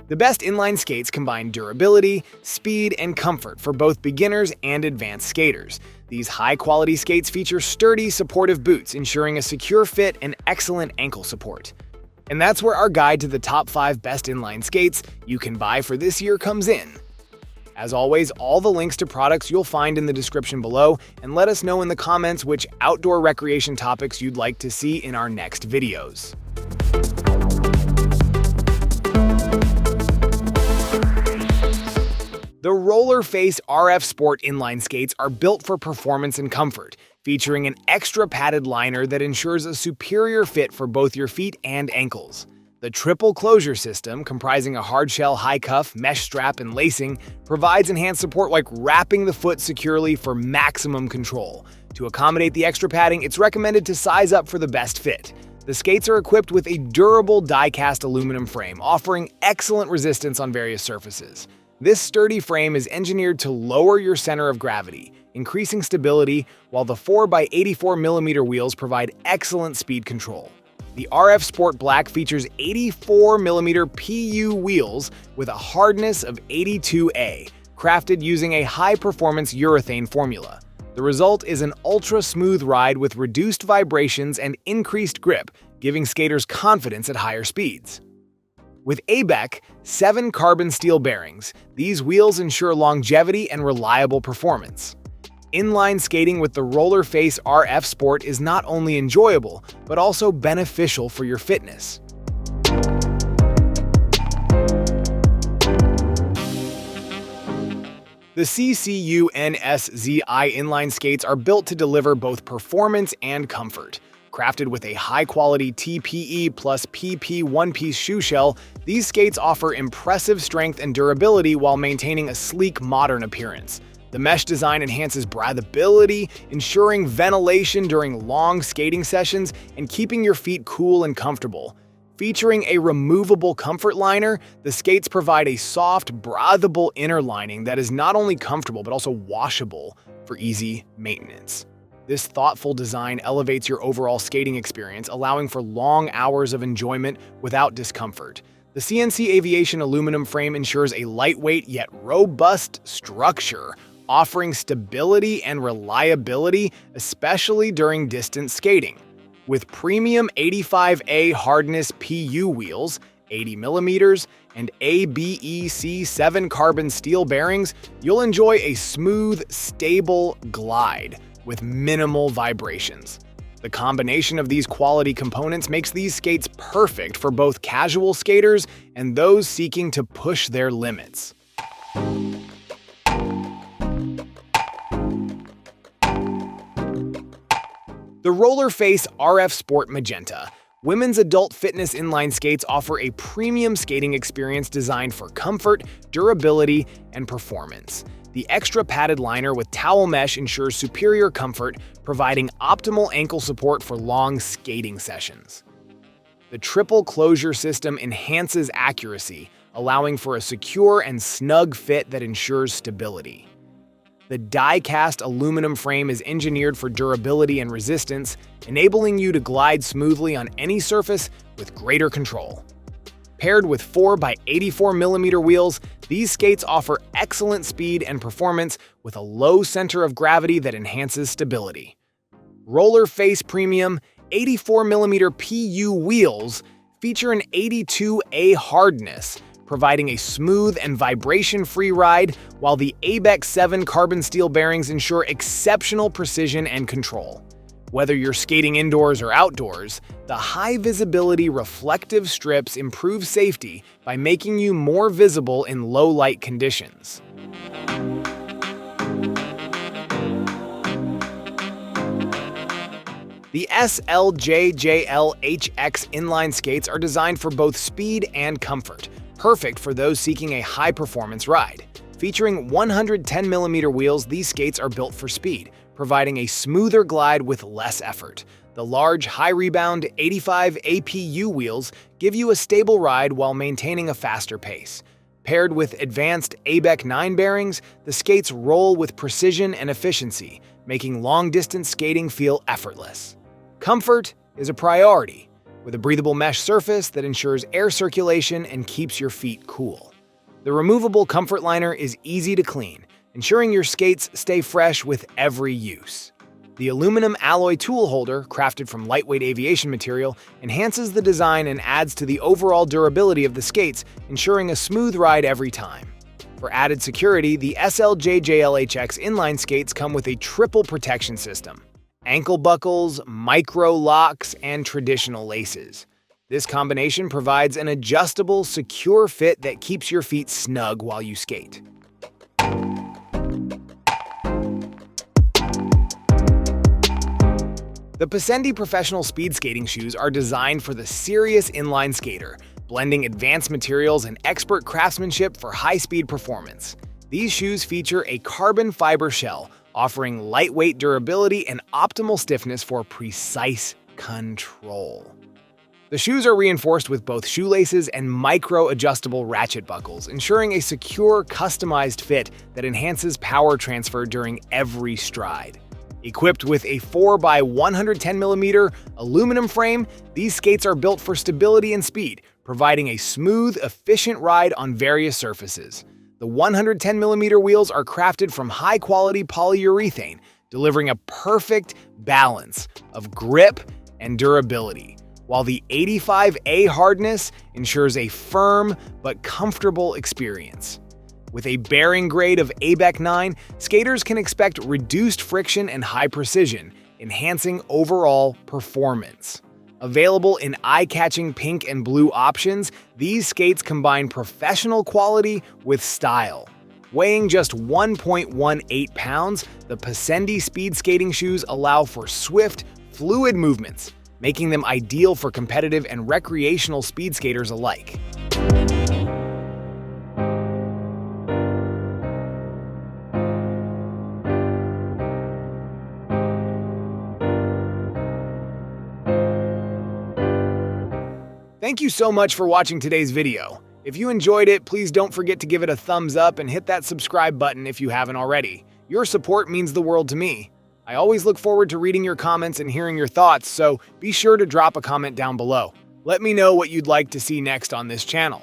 The best inline skates combine durability, speed, and comfort for both beginners and advanced skaters. These high-quality skates feature sturdy, supportive boots, ensuring a secure fit and excellent ankle support. And that's where our guide to the top 5 best inline skates you can buy for this year comes in. As always, all the links to products you'll find in the description below, and let us know in the comments which outdoor recreation topics you'd like to see in our next videos. The Rollerface RF Sport inline skates are built for performance and comfort, featuring an extra padded liner that ensures a superior fit for both your feet and ankles. The triple closure system, comprising a hardshell high cuff, mesh strap, and lacing, provides enhanced support like wrapping the foot securely for maximum control. To accommodate the extra padding, it's recommended to size up for the best fit. The skates are equipped with a durable die-cast aluminum frame, offering excellent resistance on various surfaces. This sturdy frame is engineered to lower your center of gravity, increasing stability, while the 4x84mm wheels provide excellent speed control. The RF Sport Black features 84mm PU wheels with a hardness of 82A, crafted using a high-performance urethane formula. The result is an ultra-smooth ride with reduced vibrations and increased grip, giving skaters confidence at higher speeds. With ABEC 7 carbon steel bearings, these wheels ensure longevity and reliable performance. Inline skating with the Rollerface RF Sport is not only enjoyable, but also beneficial for your fitness. The Ccunszi inline skates are built to deliver both performance and comfort. Crafted with a high-quality TPE plus PP one-piece shoe shell, these skates offer impressive strength and durability while maintaining a sleek, modern appearance. The mesh design enhances breathability, ensuring ventilation during long skating sessions and keeping your feet cool and comfortable. Featuring a removable comfort liner, the skates provide a soft, breathable inner lining that is not only comfortable but also washable for easy maintenance. This thoughtful design elevates your overall skating experience, allowing for long hours of enjoyment without discomfort. The Ccunszi aviation aluminum frame ensures a lightweight yet robust structure, offering stability and reliability, especially during distance skating. With premium 85A hardness PU wheels, 80mm, and ABEC 7 carbon steel bearings, you'll enjoy a smooth, stable glide with minimal vibrations. The combination of these quality components makes these skates perfect for both casual skaters and those seeking to push their limits. The Rollerface RF Sport Magenta. Women's adult fitness inline skates offer a premium skating experience designed for comfort, durability, and performance. The extra padded liner with towel mesh ensures superior comfort, providing optimal ankle support for long skating sessions. The triple closure system enhances accuracy, allowing for a secure and snug fit that ensures stability. The die-cast aluminum frame is engineered for durability and resistance, enabling you to glide smoothly on any surface with greater control. Paired with 4x84mm wheels, these skates offer excellent speed and performance with a low center of gravity that enhances stability. Rollerface Premium 84mm PU wheels feature an 82A hardness, providing a smooth and vibration-free ride, while the ABEC 7 carbon steel bearings ensure exceptional precision and control. Whether you're skating indoors or outdoors, the high-visibility reflective strips improve safety by making you more visible in low-light conditions. The SLJJLHX inline skates are designed for both speed and comfort, perfect for those seeking a high-performance ride. Featuring 110mm wheels, these skates are built for speed, providing a smoother glide with less effort. The large, high-rebound 85 APU wheels give you a stable ride while maintaining a faster pace. Paired with advanced ABEC 9 bearings, the skates roll with precision and efficiency, making long-distance skating feel effortless. Comfort is a priority. with a breathable mesh surface that ensures air circulation and keeps your feet cool. The removable comfort liner is easy to clean, ensuring your skates stay fresh with every use. The aluminum alloy tool holder, crafted from lightweight aviation material, enhances the design and adds to the overall durability of the skates, ensuring a smooth ride every time. For added security, the SLJJLHX inline skates come with a triple protection system: ankle buckles, micro locks, and traditional laces. This combination provides an adjustable, secure fit that keeps your feet snug while you skate. The PASENDI professional speed skating shoes are designed for the serious inline skater, blending advanced materials and expert craftsmanship for high-speed performance. These shoes feature a carbon fiber shell, offering lightweight durability and optimal stiffness for precise control. The shoes are reinforced with both shoelaces and micro-adjustable ratchet buckles, ensuring a secure, customized fit that enhances power transfer during every stride. Equipped with a 4x110mm aluminum frame, these skates are built for stability and speed, providing a smooth, efficient ride on various surfaces. The 110mm wheels are crafted from high-quality polyurethane, delivering a perfect balance of grip and durability, while the 85A hardness ensures a firm but comfortable experience. With a bearing grade of ABEC 9, skaters can expect reduced friction and high precision, enhancing overall performance. Available in eye-catching pink and blue options, these skates combine professional quality with style. Weighing just 1.18 pounds, the PASENDI speed skating shoes allow for swift, fluid movements, making them ideal for competitive and recreational speed skaters alike. Thank you so much for watching today's video. If you enjoyed it, please don't forget to give it a thumbs up and hit that subscribe button if you haven't already. Your support means the world to me. I always look forward to reading your comments and hearing your thoughts, so be sure to drop a comment down below. Let me know what you'd like to see next on this channel.